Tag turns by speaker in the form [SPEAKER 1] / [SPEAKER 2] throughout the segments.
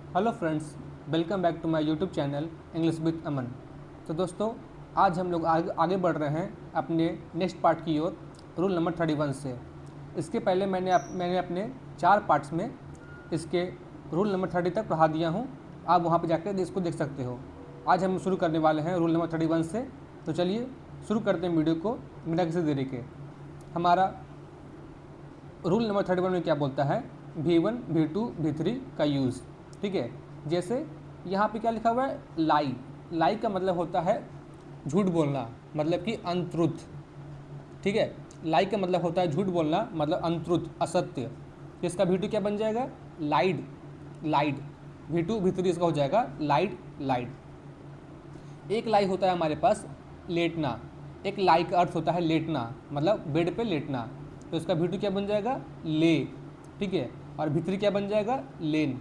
[SPEAKER 1] Hello friends, welcome back to my YouTube channel English with Aman. तो दोस्तों, आज हम लोग आगे बढ़ रहे हैं अपने नेक्स्ट पार्ट की ओर, रूल नंबर 31 से। इसके पहले मैंने अपने 4 पार्ट्स में इसके रूल नंबर 30 तक पढ़ा दिया हूँ। आप वहाँ पर जाकर इसको देख सकते हो। आज हम शुरू करने वाले हैं रूल नंबर 31 से। तो चलिए शुरू करते हैं वीडियो को बिना किसी देरी के। हमारा रूल नंबर 31 में क्या बोलता है? V1, V2, V3 का यूज़। ठीक है, जैसे यहाँ पे क्या लिखा हुआ है? लाई। लाई का मतलब होता है झूठ बोलना, मतलब कि अनट्रुथ। ठीक है, लाई का मतलब होता है झूठ बोलना, मतलब अनट्रुथ, असत्य। तो इसका V2 क्या बन जाएगा? लाइड। लाइड। V2, V3 इसका हो जाएगा लाइड, लाइड। एक लाई होता है हमारे पास लेटना। एक लाई का अर्थ होता है लेटना, मतलब बेड पे लेटना। तो इसका V2 क्या बन जाएगा? ले। ठीक है, और V3 क्या बन जाएगा? लेन।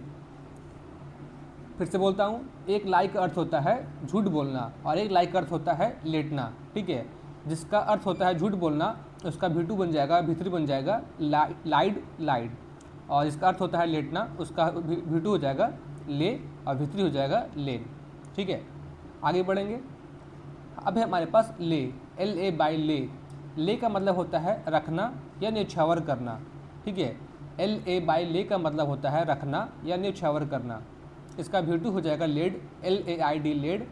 [SPEAKER 1] फिर से बोलता हूँ, एक लाई का अर्थ होता है झूठ बोलना और एक लाई का अर्थ होता है लेटना। ठीक है, जिसका अर्थ होता है झूठ बोलना उसका V2 बन जाएगा, V3 बन जाएगा लाइड, लाइड। और जिसका अर्थ होता है लेटना उसका V2 हो जाएगा ले और V3 हो जाएगा लेन। ठीक है, आगे बढ़ेंगे। अब है हमारे पास ले, LA बाई ले। ले का मतलब होता है रखना या न्यौछावर करना। ठीक है, LA बाई ले का मतलब होता है रखना या न्यौछावर करना। इसका V2 हो जाएगा लेड, LAID लेड।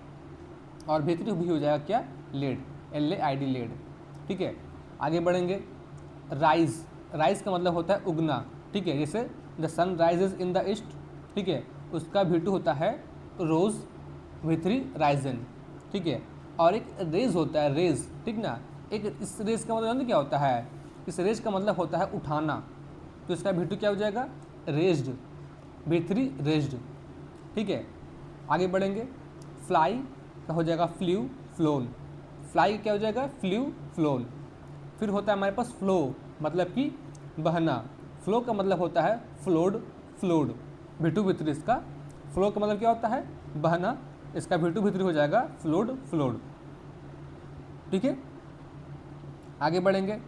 [SPEAKER 1] और V3 भी हो जाएगा क्या? Laid, LAID laid. ठीक है, आगे बढ़ेंगे। राइज। राइज का मतलब होता है उगना। ठीक है, जैसे the sun rises in the east. ठीक है, उसका V2 होता है रोज, V3 राइजन। ठीक है, और एक रेज होता है, रेज। ठीक ना, एक इस रेज का मतलब क्या होता है? इस रेज का मतलब होता है उठाना। तो इसका V2 क्या हो जाएगा? Raised, V3 raised. ठीक है, आगे बढ़ेंगे। फ्लाई का हो जाएगा फ्ल्यू, फ्लोन। फ्लाई क्या हो जाएगा? Flew, flown. फिर होता है हमारे पास फ्लो, मतलब कि बहना। फ्लो का मतलब होता है फ्लोड, फ्लोड। V2 V3 इसका। फ्लो का मतलब क्या होता है? बहना। इसका V2 V3 हो जाएगा फ्लोड, फ्लोड। ठीक है, आगे बढ़ेंगे।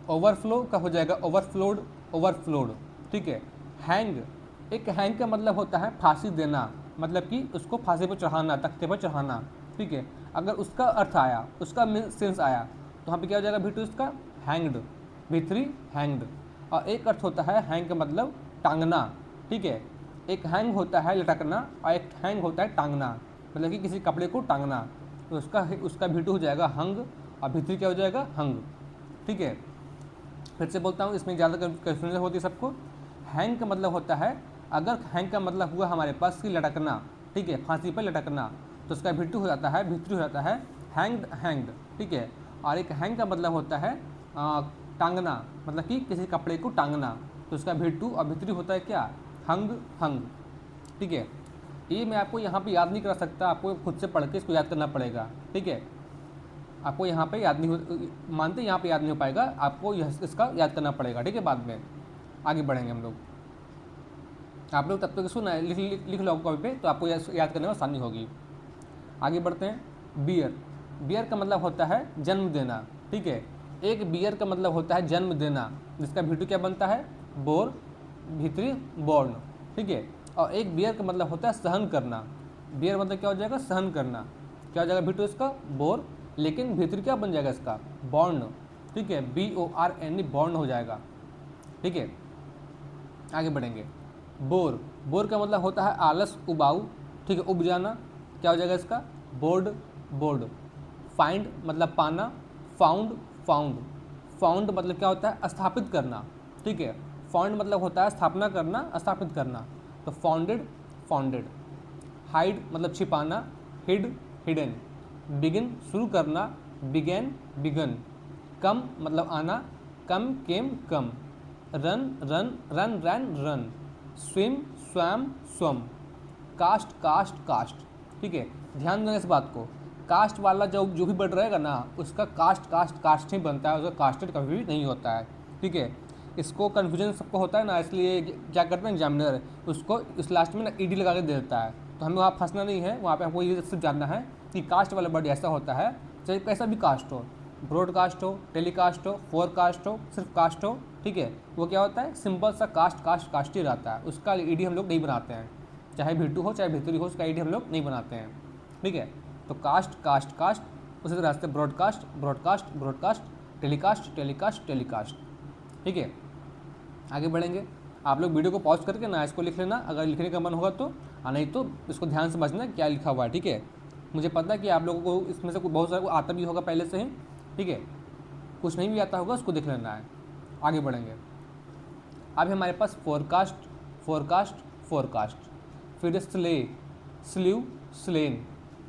[SPEAKER 1] ओवरफ्लो का हो जाएगा ओवरफ्लोड, ओवरफ्लोड। ठीक है, हैंग। एक हैंग का मतलब होता है फांसी देना, मतलब कि उसको फांसी पर चढ़ाना, तख्ते पर चढ़ाना। ठीक है, अगर उसका अर्थ आया, उसका सेंस आया, तो वहाँ पे क्या हो जाएगा? V2 इसका हैंग्ड, V3 हैंग्ड। और एक अर्थ होता है हैंग का मतलब टांगना। ठीक है, एक हैंग होता है लटकना और एक हैंग होता है टांगना, मतलब कि किसी कपड़े को टांगना। तो उसका V2 हो जाएगा हंग और V3 क्या हो जाएगा? हंग। ठीक है, फिर से बोलता हूँ, इसमें ज़्यादा कन्फ्यूजन होती है सबको। हैंग का मतलब होता है, अगर हैंग का मतलब हुआ हमारे पास कि लटकना, ठीक है, फांसी पर लटकना, तो उसका V2 हो जाता है, V3 हो जाता है हैंग्ड, हैंग्ड। ठीक है, और एक हैंग का मतलब होता है टांगना, मतलब कि किसी कपड़े को टांगना। तो उसका V2 और V3 होता है क्या? हंग, हंग। ठीक है, ये मैं आपको यहाँ पे याद नहीं करा सकता, आपको खुद से पढ़ के इसको याद करना पड़ेगा। ठीक है, आपको यहाँ पे याद नहीं हो, मानते यहाँ पे याद नहीं हो पाएगा, आपको इसका याद करना पड़ेगा। ठीक है, बाद में आगे बढ़ेंगे हम लोग। आप लोग तब तक सुना है, लिख लो कॉपी पे, तो आपको याद करने में आसानी होगी। आगे बढ़ते हैं। बियर। बियर का मतलब होता है जन्म देना। ठीक है, एक बियर का मतलब होता है जन्म देना, जिसका V2 क्या बनता है? Bore, V3 born. ठीक है, और एक बियर का मतलब होता है सहन करना। बियर मतलब क्या हो जाएगा? सहन करना। क्या हो जाएगा V2 इसका? बोर, लेकिन V3 क्या बन जाएगा इसका? बॉर्न। ठीक है, BORN, बॉर्न हो जाएगा। ठीक है, आगे बढ़ेंगे। बोर। बोर का मतलब होता है आलस, उबाऊ। ठीक है, उब जाना। क्या हो जाएगा इसका? Board, board. फाइंड मतलब पाना, फाउंड, फाउंड। फाउंड मतलब क्या होता है? स्थापित करना। ठीक है, फाउंड मतलब होता है स्थापना करना, स्थापित करना। तो फाउंडेड, फाउंडेड। हाइड मतलब छिपाना, हिड, हिडन। बिगिन शुरू करना, बिगेन, बिगन। कम मतलब आना, come, came, come. Run, run, run, ran, run. Swim, swam, swum. Cast, cast, cast. ठीक है, ध्यान देना इस बात को। कास्ट वाला जो भी वर्ड रहेगा ना, उसका कास्ट, कास्ट, कास्ट ही बनता है, उसका कास्टेड कभी भी नहीं होता है। ठीक है, इसको कन्फ्यूजन सबको होता है ना, इसलिए क्या करते हैं एग्जामिनर, उसको इस लास्ट में ना ED लगा के दे देता है। तो हमें वहाँ फंसना नहीं है, वहाँ पे हमको ये सिर्फ जानना है कि कास्ट वाला वर्ड ऐसा होता है, चाहे कैसा भी कास्ट हो, ब्रॉडकास्ट हो, टेलीकास्ट हो, फोरकास्ट हो, सिर्फ कास्ट हो। ठीक है, वो क्या होता है? सिंपल सा कास्ट, कास्ट, कास्ट ही रहता है, उसका ED हम लोग नहीं बनाते हैं। चाहे V2 हो चाहे V3 हो, उसका आईडी हम लोग नहीं बनाते हैं, ठीक है। तो कास्ट कास्ट कास्ट, उसी तरह से broadcast broadcast broadcast, telecast telecast telecast, ठीक है। आगे बढ़ेंगे। आप लोग वीडियो को पॉज करके ना इसको लिख लेना अगर लिखने का मन होगा तो, नहीं तो इसको ध्यान से समझना क्या लिखा हुआ है, ठीक है। मुझे पता है कि आप लोगों को इसमें से बहुत सारा को आता भी होगा पहले से ही, ठीक है। कुछ नहीं भी आता होगा उसको देख लेना है। आगे बढ़ेंगे। अब हमारे पास फोरकास्ट फोरकास्ट फोरकास्ट, फिर स्ले स्ल्यू स्लेन।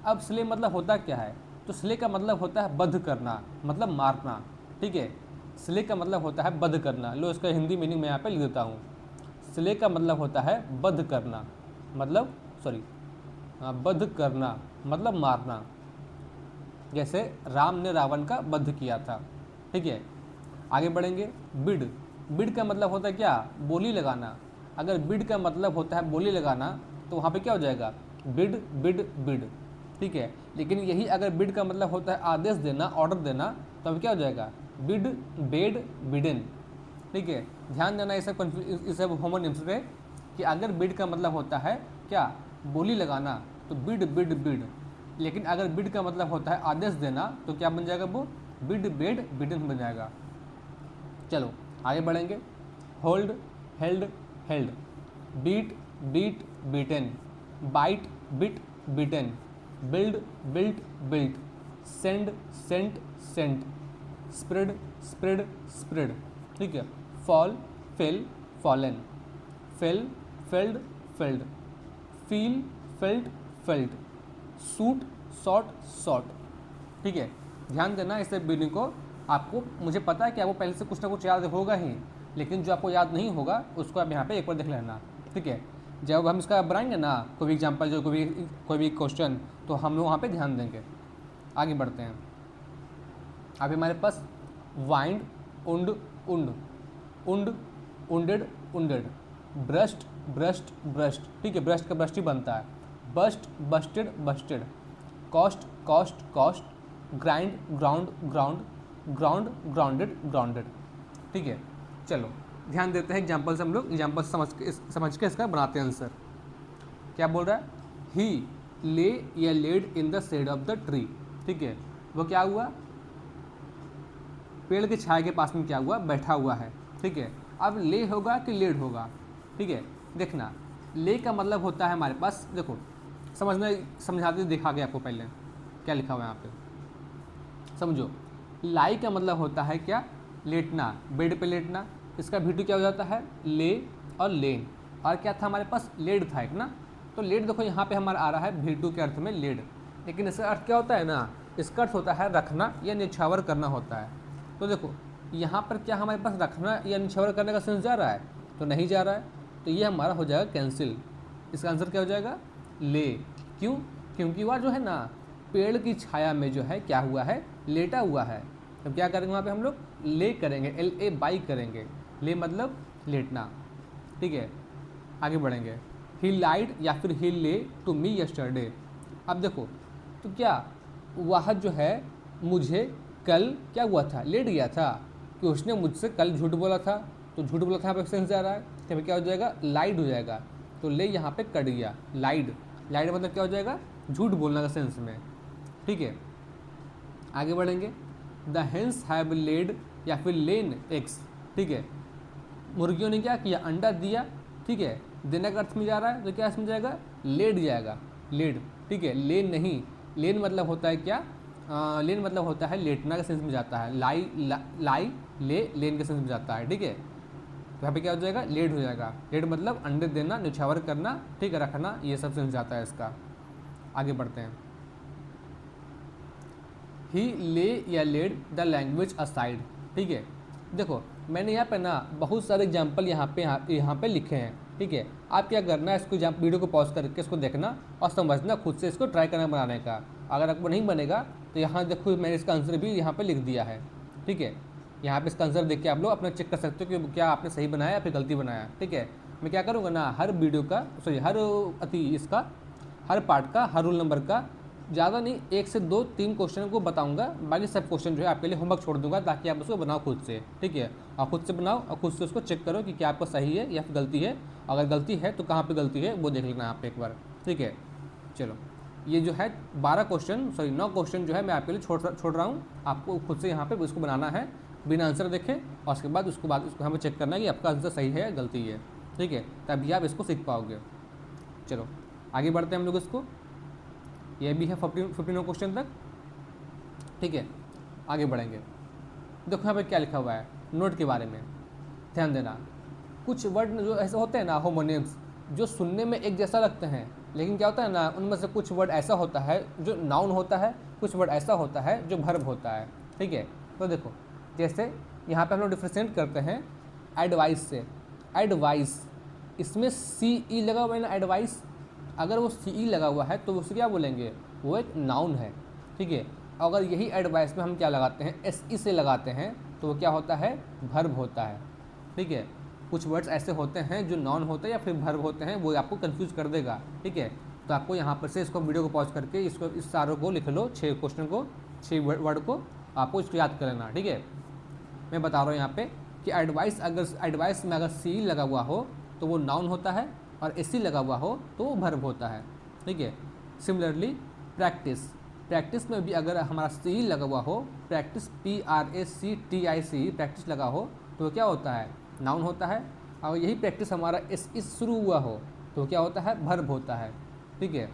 [SPEAKER 1] अब स्ले मतलब होता क्या है, तो स्ले का मतलब होता है वध करना, मतलब मारना, ठीक है। स्ले का मतलब होता है वध करना। लो इसका हिंदी मीनिंग मैं यहाँ पे लिख देता हूँ। स्ले का मतलब होता है वध करना, मतलब वध करना मतलब मारना। जैसे राम ने रावण का वध किया था, ठीक है। आगे बढ़ेंगे। बिड, बिड का मतलब होता है क्या, बोली लगाना। अगर बिड का मतलब होता है बोली लगाना तो वहाँ पे क्या हो जाएगा, बिड बिड बिड, ठीक है। लेकिन यही अगर बिड का मतलब होता है आदेश देना, ऑर्डर देना, तो अब क्या हो जाएगा, बिड बेड बिडन, ठीक है। ध्यान देना ये सब होमवर्क नियम से कि अगर बिड का मतलब होता है क्या, बोली लगाना, तो बिड बिड बिड। लेकिन अगर बिड का मतलब होता है आदेश देना तो क्या बन जाएगा, वो बिड बेड बिडन बन जाएगा। चलो आगे बढ़ेंगे। Hold held held, beat beat beaten, bite bit bitten, build built built, send sent sent, spread spread spread, ठीक है। Fall fell fallen, fail failed failed, feel felt felt, shoot shot shot, ठीक है। ध्यान देना इस मीनिंग को। आपको, मुझे पता है कि आपको पहले से कुछ ना कुछ याद होगा ही, लेकिन जो आपको याद नहीं होगा उसको आप यहाँ पे एक बार देख लेना, ठीक है। जब हम इसका बनाएंगे ना कोई भी एग्जाम्पल, जो कोई भी क्वेश्चन, तो हम लोग वहाँ पे ध्यान देंगे। आगे बढ़ते हैं। अभी हमारे पास wind wound wound, wound wounded wounded, burst burst burst, ठीक है। ब्रस्ट का ब्रस्ट ही बनता है। Bust busted busted, cost cost cost, grind ground ground, ground grounded grounded, ठीक है। चलो ध्यान देते हैं एग्जाम्पल से, हम लोग एग्जाम्पल समझ के इसका बनाते हैं आंसर। क्या बोल रहा है, ही ले या laid in the shade of the tree, ठीक है। वो क्या हुआ, पेड़ की छाया के पास में क्या हुआ, बैठा हुआ है, ठीक है। अब ले होगा कि लेड होगा, ठीक है। देखना, ले का मतलब होता है हमारे पास, देखो समझना, समझाते दिखा गया आपको पहले क्या लिखा हुआ है यहाँ पे, समझो। लाई का मतलब होता है क्या, लेटना, बेड पे लेटना। इसका V2 क्या हो जाता है, ले और लेन। और क्या था हमारे पास, लेड था एक ना, तो लेड देखो यहाँ पे हमारा आ रहा है V2 के अर्थ में लेड, लेकिन इसका अर्थ क्या होता है ना, इसका अर्थ होता है रखना या निछावर करना होता है। तो देखो यहाँ पर क्या हमारे पास रखना या निछावर करने का सेंस जा रहा है, तो नहीं जा रहा है, तो ये हमारा हो जाएगा कैंसिल। इसका आंसर क्या हो जाएगा, ले। क्यों, क्योंकि वह जो है ना पेड़ की छाया में जो है क्या हुआ है, लेटा हुआ है। तो क्या करेंगे वहाँ पे हम लोग, ले करेंगे, LA बाई करेंगे, ले मतलब लेटना, ठीक है। आगे बढ़ेंगे। ही लाइड या फिर ही ले टू मी यस्टरडे। अब देखो, तो क्या वह जो है मुझे कल क्या हुआ था, लेट गया था, कि उसने मुझसे कल झूठ बोला था, तो झूठ बोला था यहाँ पे सेंस जा रहा है, तो क्या हो जाएगा, लाइड हो जाएगा। तो ले यहाँ पे कट गया, लाइड, लाइड मतलब क्या हो जाएगा, झूठ बोलने का सेंस में, ठीक है। आगे बढ़ेंगे। द हेंस हैव लेड या फिर लेन एग्स, ठीक है। मुर्गियों ने क्या किया, अंडा दिया, ठीक है। देने का अर्थ में जा रहा है, तो क्या इसमें जाएगा, लेड जाएगा, लेड, ठीक है। लेन नहीं, लेन मतलब होता है क्या, लेन मतलब होता है लेटना के सेंस में जाता है। लाई ले लेन के सेंस में जाता है, ठीक है। तो यहाँ पे क्या हो जाएगा, लेड हो जाएगा। लेड मतलब अंडे देना, निछावर करना, ठीक है, रखना, ये सब सेंस जाता है इसका। आगे बढ़ते हैं। ही ले या लेड द लैंग्वेज असाइड, ठीक है। देखो मैंने यहाँ पे ना बहुत सारे एग्जाम्पल यहाँ पे लिखे हैं, ठीक है। आप क्या करना है, इसको वीडियो को पॉज करके इसको देखना और समझना, खुद से इसको ट्राई करना बनाने का। अगर आपको नहीं बनेगा तो यहाँ देखो मैंने इसका आंसर भी यहाँ पे लिख दिया है, ठीक है। यहाँ पे इसका आंसर देख के आप लोग अपना चेक कर सकते हो कि क्या आपने सही बनाया या फिर गलती बनाया, ठीक है। मैं क्या करूँगा ना, हर वीडियो का हर पार्ट का, हर रोल नंबर का ज़्यादा नहीं, 1 से 2 3 क्वेश्चन को बताऊंगा, बाकी सब क्वेश्चन जो है आपके लिए होमवर्क छोड़ दूंगा ताकि आप उसको बनाओ खुद से, ठीक है। और खुद से बनाओ और खुद से उसको चेक करो कि क्या आपका सही है या फिर गलती है। अगर गलती है तो कहाँ पे गलती है वो देख लेना आप एक बार, ठीक है। चलो, ये जो है 9 क्वेश्चन जो है मैं आपके लिए छोड़ रहा हूँ। आपको खुद से यहाँ पे इसको बनाना है बिना आंसर देखे, और उसके बाद उसको हमें चेक करना है कि आपका आंसर सही है या गलती है, ठीक है। तभी आप इसको सीख पाओगे। चलो आगे बढ़ते हैं हम लोग इसको। ये भी है 15 क्वेश्चन तक, ठीक है। आगे बढ़ेंगे। देखो यहाँ पे क्या लिखा हुआ है नोट के बारे में, ध्यान देना। कुछ वर्ड जो ऐसे होते हैं ना, होमोनिम्स, जो सुनने में एक जैसा लगते हैं, लेकिन क्या होता है ना, उनमें से कुछ वर्ड ऐसा होता है जो नाउन होता है, कुछ वर्ड ऐसा होता है जो वर्ब होता है, ठीक है। तो देखो, जैसे यहाँ पे हम लोग डिफ्रेंशिएट करते हैं एडवाइस से। एडवाइस, इसमें CE लगा हुआ है ना, एडवाइस। अगर वो CE लगा हुआ है तो उसे क्या बोलेंगे, वो एक नाउन है, ठीक है। अगर यही एडवाइस में हम क्या लगाते हैं, SE से लगाते हैं, तो वो क्या होता है, वर्ब होता है, ठीक है। कुछ वर्ड्स ऐसे होते हैं जो नाउन होते हैं या फिर वर्ब होते हैं, वो आपको कंफ्यूज कर देगा, ठीक है। तो आपको यहाँ पर से इसको वीडियो को पॉज करके इस सारों को लिख लो, 6 क्वेश्चन को, 6 वर्ड को आपको इसको याद कर लेना, ठीक है। मैं बता रहा हूँ यहाँ पे कि एडवाइस में अगर CE लगा हुआ हो तो वो नाउन होता है, और SE लगा हुआ हो तो वो वर्ब होता है, ठीक है। सिमिलरली प्रैक्टिस में भी अगर हमारा CE लगा हुआ हो, प्रैक्टिस PRACTIC प्रैक्टिस लगा हो, तो वो क्या होता है, नाउन होता है। और यही प्रैक्टिस हमारा SE शुरू हुआ हो तो क्या होता है, वर्ब होता है, ठीक है।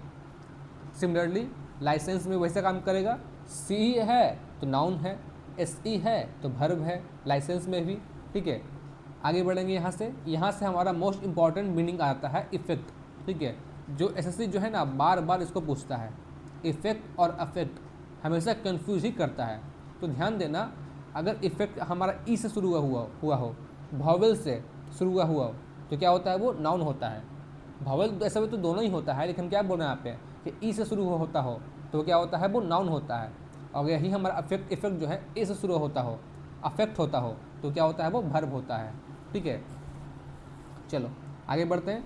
[SPEAKER 1] सिमिलरली लाइसेंस में वैसा काम करेगा, CE है तो नाउन है, SE है तो वर्ब है लाइसेंस में भी, ठीक है। आगे बढ़ेंगे यहाँ से हमारा मोस्ट इंपॉर्टेंट मीनिंग आता है इफेक्ट, ठीक है। जो SSC जो है ना बार बार इसको पूछता है, इफेक्ट और अफेक्ट हमेशा कंफ्यूज ही करता है। तो ध्यान देना, अगर इफेक्ट हमारा ई से शुरू हुआ हो, वॉवेल से शुरू हुआ हो, तो क्या होता है, वो नाउन होता है। वॉवेल ऐसा भी तो दोनों ही होता है, लेकिन क्या बोल रहे हैं यहाँ पे कि ई से शुरू होता हो तो क्या होता है, वो नाउन होता है। और यही हमारा इफेक्ट जो है ए से शुरू होता हो, अफेक्ट होता हो, तो क्या होता है, वो वर्ब होता है, ठीक है। चलो आगे बढ़ते हैं।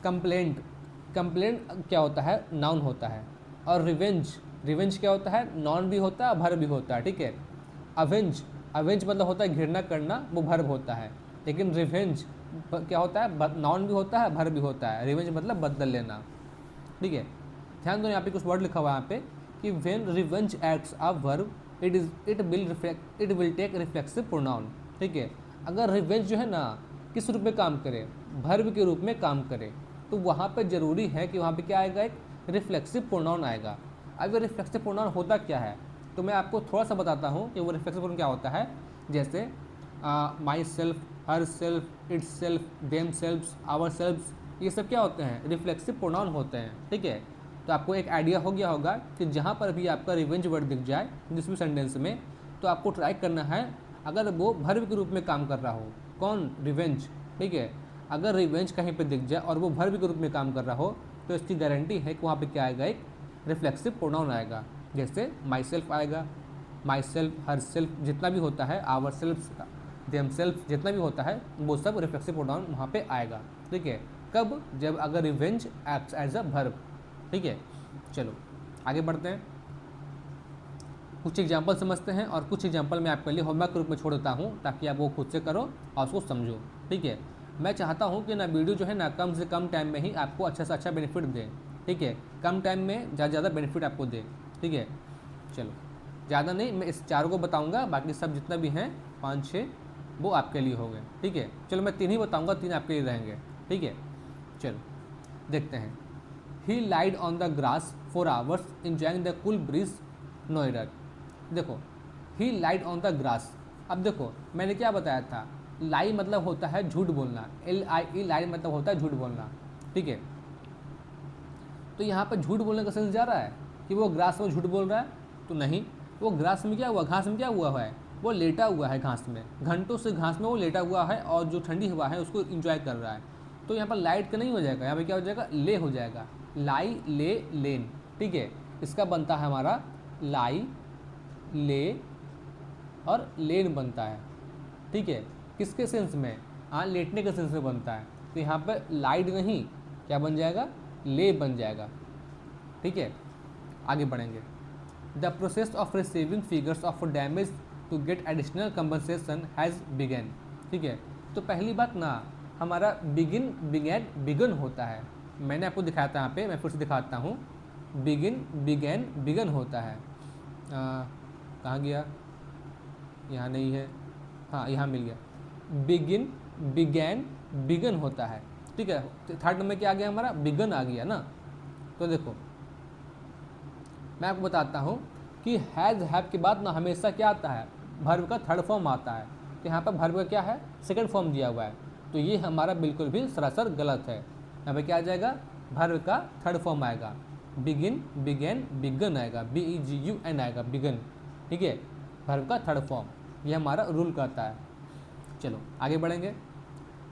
[SPEAKER 1] कंप्लेंट क्या होता है, नाउन होता है। और रिवेंज क्या होता है, नाउन भी होता है, वर्ब भी होता है, ठीक है। अवेंज मतलब होता है घृणा करना, वो वर्ब होता है। लेकिन रिवेंज क्या होता है, नाउन भी होता है, वर्ब भी होता है। रिवेंज मतलब बदला लेना, ठीक है। ध्यान दो, यहाँ पे कुछ वर्ड लिखा हुआ है यहाँ पे कि when revenge acts a verb it will take reflexive pronoun, ठीक है। अगर रिवेंज जो है ना किस रूप में काम करे, वर्ब के रूप में काम करे, तो वहाँ पे ज़रूरी है कि वहाँ पे क्या आएगा, एक रिफ्लेक्सिव प्रोनाउन आएगा। अब ये रिफ्लेक्सिव प्रोनाउन होता क्या है, तो मैं आपको थोड़ा सा बताता हूँ कि वो रिफ्लेक्सिव प्रोनाउन क्या होता है। जैसे myself, herself, itself, themselves, ourselves, ये सब क्या होते हैं, रिफ्लेक्सिव प्रोनाउन होते हैं, ठीक है। तो आपको एक आइडिया हो गया होगा कि जहाँ पर भी आपका रिवेंज वर्ड दिख जाए जिस भी सेंटेंस में, तो आपको ट्राई करना है अगर वो वर्ब के रूप में काम कर रहा हो, कौन, रिवेंज, ठीक है। अगर रिवेंज कहीं पे दिख जाए और वो वर्ब के रूप में काम कर रहा हो, तो इसकी गारंटी है कि वहाँ पे क्या आएगा, एक रिफ्लेक्सिव प्रोनाउन आएगा। जैसे माई सेल्फ आएगा, माई सेल्फ, हर सेल्फ, जितना भी होता है, आवर सेल्फ, देम सेल्फ, जितना भी होता है, वो सब रिफ्लेक्सिव प्रोनाउन वहाँ पे आएगा, ठीक है। कब, जब अगर revenge acts as a verb, ठीक है। चलो आगे बढ़ते हैं, कुछ एग्जाम्पल समझते हैं, और कुछ एग्जाम्पल मैं आपके लिए होमवर्क के रूप में छोड़ देता हूँ ताकि आप वो खुद से करो और उसको समझो, ठीक है। मैं चाहता हूँ कि ना वीडियो जो है ना कम से कम टाइम में ही आपको अच्छा से अच्छा बेनिफिट दे, ठीक है। कम टाइम में ज़्यादा बेनिफिट आपको दे, ठीक है। चलो ज़्यादा नहीं, मैं इस 4 को बताऊँगा, बाकी सब जितना भी हैं 5-6 वो आपके लिए हो गए, ठीक है। चलो मैं 3 ही बताऊँगा, 3 आपके लिए रहेंगे, ठीक है। चलो देखते हैं। He lied on the grass for hours enjoying the cool breeze, no error. देखो, he lied on the grass. अब देखो मैंने क्या बताया था, लाई मतलब होता है झूठ बोलना, LIE लाई मतलब होता है झूठ बोलना, ठीक है। तो यहाँ पर झूठ बोलने का सेंस जा रहा है कि वो ग्रास में झूठ बोल रहा है, तो नहीं। वो ग्रास में क्या हुआ, घास में क्या हुआ है, वो लेटा हुआ है घास में, घंटों से घास में वो लेटा हुआ है और जो ठंडी हवा है उसको इंजॉय कर रहा है। तो यहाँ पर लाइट का नहीं हो जाएगा, यहाँ पर क्या हो जाएगा, ले हो जाएगा, लाई, ले, लेन, ठीक है। इसका बनता है हमारा लाई, ले और लेन बनता है, ठीक है। किसके सेंस में, हाँ, लेटने के सेंस में बनता है। तो यहाँ पर लाइड नहीं, क्या बन जाएगा, ले बन जाएगा, ठीक है। आगे बढ़ेंगे। The process of receiving figures of damage to get additional compensation has begun. ठीक है, तो पहली बात ना, हमारा बिगन होता है। मैंने आपको दिखाया था यहाँ पे, मैं फिर से दिखाता हूँ। बिगन होता है। कहाँ गया, यहाँ नहीं है, हाँ यहाँ मिल गया। बिगन होता है। ठीक है, थर्ड नंबर क्या आ गया हमारा, बिगन आ गया ना। तो देखो मैं आपको बताता हूँ कि हैज़ हैव के बाद ना हमेशा क्या आता है, वर्ब का थर्ड फॉर्म आता है। तो यहाँ पर वर्ब का क्या है, सेकंड फॉर्म दिया हुआ है, तो ये हमारा बिल्कुल भी सरासर गलत है। यहाँ पे क्या आ जाएगा, वर्ब का थर्ड फॉर्म आएगा, बिगन आएगा, BEGUN आएगा, बिगन। ठीक है, वर्ब का थर्ड फॉर्म, ये हमारा रूल कहता है। चलो आगे बढ़ेंगे।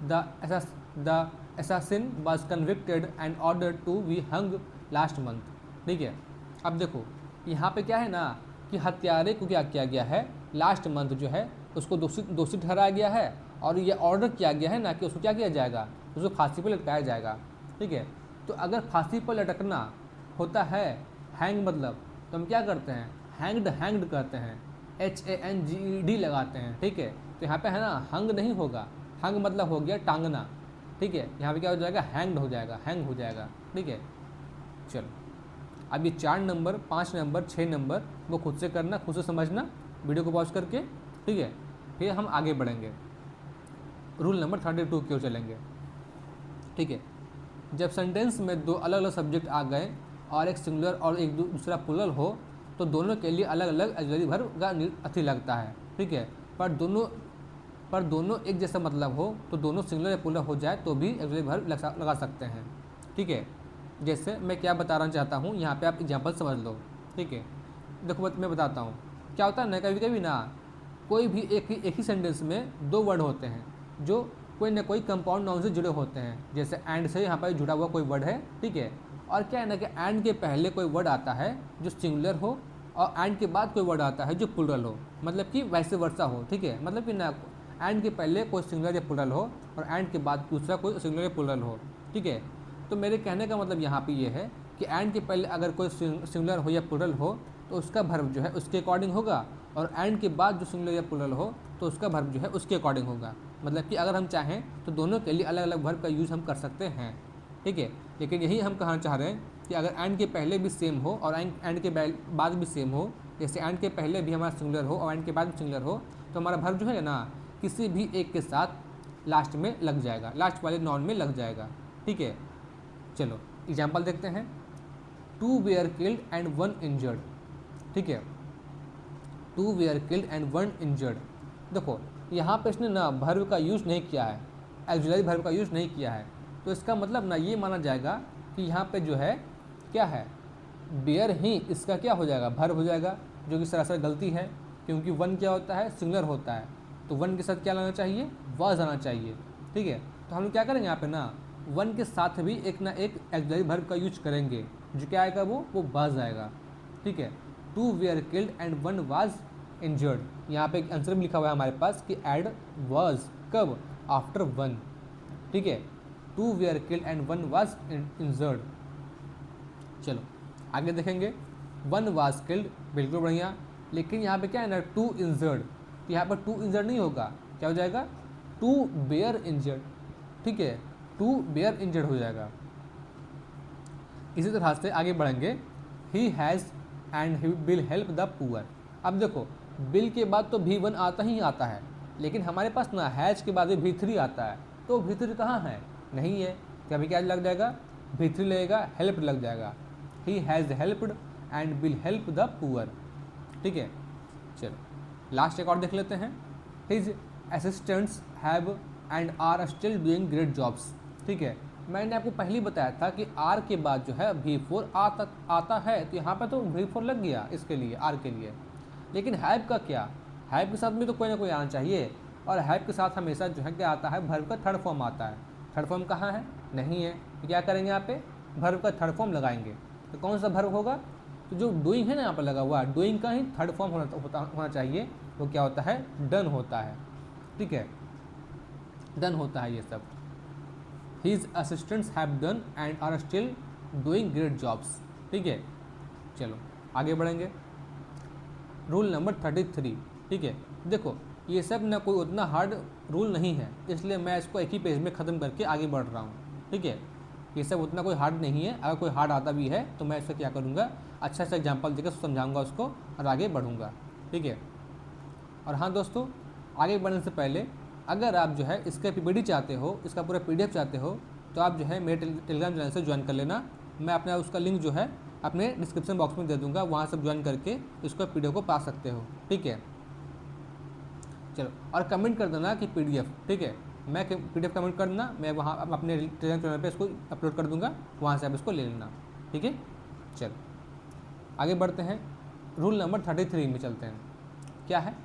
[SPEAKER 1] The assassin was convicted and ordered to be hung last month। ठीक है, अब देखो यहाँ पे क्या है ना कि हत्यारे को क्या किया गया है, लास्ट मंथ जो है उसको दोषी ठहराया गया है, और ये ऑर्डर किया गया है ना कि उसको क्या किया जाएगा, उसको फांसी पर लटकाया जाएगा। ठीक है, तो अगर फांसी पर लटकना होता है, हैंग मतलब, तो हम क्या करते हैं, हैंग्ड कहते हैं, HANGED लगाते हैं। ठीक है, तो यहाँ पे है ना हंग नहीं होगा, हंग मतलब हो गया टांगना। ठीक है, यहाँ पे क्या हो जाएगा, हैंग हो जाएगा। ठीक है, चलो अब ये 4 नंबर, 5 नंबर, 6 नंबर वो खुद से करना, खुद से समझना, वीडियो को पॉज करके। ठीक है, फिर हम आगे बढ़ेंगे, रूल नंबर 32 की ओर चलेंगे। ठीक है, जब सेंटेंस में दो अलग अलग सब्जेक्ट आ गए और एक सिंगुलर और एक दूसरा प्लूरल हो, तो दोनों के लिए अलग अलग ऑक्सिलरी वर्ब का अथी लगता है। ठीक है, पर दोनों एक जैसा मतलब हो, तो दोनों सिंगुलर या प्लूरल हो जाए तो भी ऑक्सिलरी वर्ब लगा सकते हैं। ठीक है, जैसे मैं क्या बताना चाहता हूँ, यहाँ पे आप एग्जाम्पल समझ लो। ठीक है, देखो मैं बताता हूँ क्या होता है ना, कभी कभी ना कोई भी एक ही सेंटेंस में दो वर्ड होते हैं जो कोई ना कोई कंपाउंड नाउन से जुड़े होते हैं। जैसे एंड से यहाँ पर जुड़ा हुआ कोई वर्ड है। ठीक है, और क्या है ना कि एंड के पहले कोई वर्ड आता है जो सिंगुलर हो, और एंड के बाद कोई वर्ड आता है जो प्लूरल हो, मतलब कि वैसे वर्षा हो। ठीक है, मतलब कि ना एंड के पहले कोई सिंगुलर या प्लूरल हो और एंड के बाद दूसरा कोई सिंगुलर या प्लूरल हो। ठीक है, तो मेरे कहने का मतलब यहाँ पे ये है कि एंड के पहले अगर कोई सिंगुलर हो या प्लूरल हो तो उसका वर्ब जो है उसके अकॉर्डिंग होगा, और एंड के बाद जो सिंगुलर या प्लूरल हो तो उसका वर्ब जो है उसके अकॉर्डिंग होगा। मतलब कि अगर हम चाहें तो दोनों के लिए अलग अलग वर्ब का यूज़ हम कर सकते हैं। ठीक है, लेकिन यही हम कहना चाह रहे हैं कि अगर एंड के पहले भी सेम हो और एंड के बाद भी सेम हो, जैसे एंड के पहले भी हमारा सिंगुलर हो और एंड के बाद भी सिंगुलर हो, तो हमारा वर्ब जो है ना किसी भी एक के साथ लास्ट में लग जाएगा, लास्ट वाले नॉन में लग जाएगा। ठीक है, चलो एग्जाम्पल देखते हैं। 2 were killed and 1 injured। ठीक है, 2 were killed and 1 injured। देखो यहाँ पे इसने ना वर्ब का यूज़ नहीं किया है, ऑक्सिलरी वर्ब का यूज़ नहीं किया है, तो इसका मतलब ना ये माना जाएगा कि यहाँ पे जो है क्या है, बेयर ही इसका क्या हो जाएगा, वर्ब हो जाएगा, जो कि सरासर गलती है, क्योंकि 1 क्या होता है, सिंगुलर होता है, तो 1 के साथ क्या लाना चाहिए, वाज आना चाहिए। ठीक है, तो हम लोग क्या करेंगे यहाँ पे ना 1 के साथ भी एक ना एक ऑक्सिलरी वर्ब का यूज करेंगे, जो क्या आएगा, वो वाज आएगा। ठीक है, 2 were killed and 1 was injured। यहाँ पे एक आंसर भी लिखा हुआ है हमारे पास कि एड was कब, आफ्टर 1। ठीक है, 2 were killed and 1 was injured। चलो आगे देखेंगे। 1 was killed, बिल्कुल बढ़िया, लेकिन यहाँ पे क्या है ना 2 injured, तो यहाँ पर 2 injured नहीं होगा, क्या हो जाएगा, 2 were injured। ठीक है, 2 were injured हो जाएगा। इसी तरह से आगे बढ़ेंगे। He has and he will help the poor. अब देखो बिल के बाद तो V1 आता ही आता है, लेकिन हमारे पास ना हैज़ के बाद V3 आता है, तो V3 कहाँ है, नहीं है, तो अभी क्या लग जाएगा, V3 लगेगा, हेल्प लग जाएगा। He has helped and will help the poor. ठीक है, चलो लास्ट एक और देख लेते हैं। His assistants have and are still doing great jobs. ठीक है, मैंने आपको पहले ही बताया था कि आर के बाद जो है V4 आता है, तो यहाँ पर तो V4 लग गया इसके लिए, आर के लिए। लेकिन हैव का क्या, हैव के साथ में तो कोई ना कोई आना चाहिए, और हैव के साथ हमेशा जो है क्या आता है, वर्ब का थर्ड फॉर्म आता है। थर्ड फॉर्म कहाँ है, नहीं है, तो क्या करेंगे यहाँ पे, वर्ब का थर्ड फॉर्म लगाएंगे। तो कौन सा वर्ब होगा, तो जो डूइंग है ना यहाँ पर लगा हुआ, डूइंग का ही थर्ड फॉर्म होना चाहिए, वो क्या होता है, डन होता है। ठीक है, डन होता है ये सब। His assistants have done and are still doing great jobs। ठीक है, चलो आगे बढ़ेंगे। रूल नंबर 33, ठीक है। देखो ये सब ना कोई उतना हार्ड रूल नहीं है, इसलिए मैं इसको एक ही पेज में ख़त्म करके आगे बढ़ रहा हूँ, ठीक है। ये सब उतना कोई हार्ड नहीं है, अगर कोई हार्ड आता भी है तो मैं इसका क्या करूँगा, अच्छा सा एग्जाम्पल देकर समझाऊँगा उसको और आगे बढ़ूँगा, ठीक है। और हाँ दोस्तों, आगे बढ़ने से पहले अगर आप जो है इसका PPT चाहते हो, इसका पूरा PDF चाहते हो, तो आप जो है मेरे टेलीग्राम चैनल से ज्वाइन कर लेना। मैं अपना उसका लिंक जो है अपने डिस्क्रिप्शन बॉक्स में दे दूँगा, वहाँ से ज्वाइन करके इसको PDF को पा सकते हो, ठीक है। चलो, और कमेंट कर देना कि PDF, ठीक है। मैं PDF कमेंट कर देना, मैं वहाँ अपने टेलीग्राम चैनल पे इसको अपलोड कर दूँगा, वहाँ से आप इसको ले लेना, ठीक है। चलो आगे बढ़ते हैं, रूल नंबर 33 में चलते हैं। क्या है?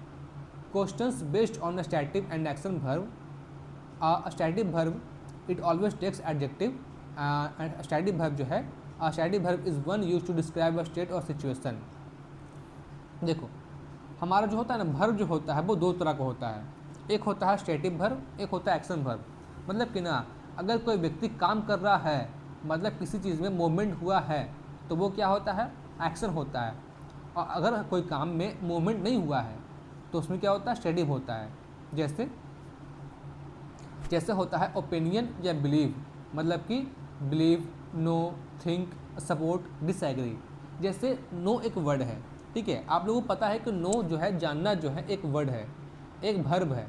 [SPEAKER 1] Questions based on a static and action verb. A static verb it always takes adjective. Static verb जो है, a static verb is one use to describe a state और सिचुएशन। देखो हमारा जो होता है ना वर्ब जो होता है वो दो तरह का होता है, एक होता है स्टैटिक वर्ब, एक होता है एक्शन वर्ब। मतलब कि ना अगर कोई व्यक्ति काम कर रहा है, मतलब किसी चीज़ में मूवमेंट हुआ है, तो वो क्या होता है, एक्शन होता है। और अगर कोई काम में मूवमेंट नहीं हुआ है तो उसमें क्या होता है, स्टैटिक होता है। जैसे जैसे होता है ओपिनियन या बिलीव, मतलब कि believe, know, think, support, disagree. जैसे नो एक वर्ड है, ठीक है। आप लोगों को पता है कि नो जो है, जानना जो है, एक वर्ड है, एक भर्ब है,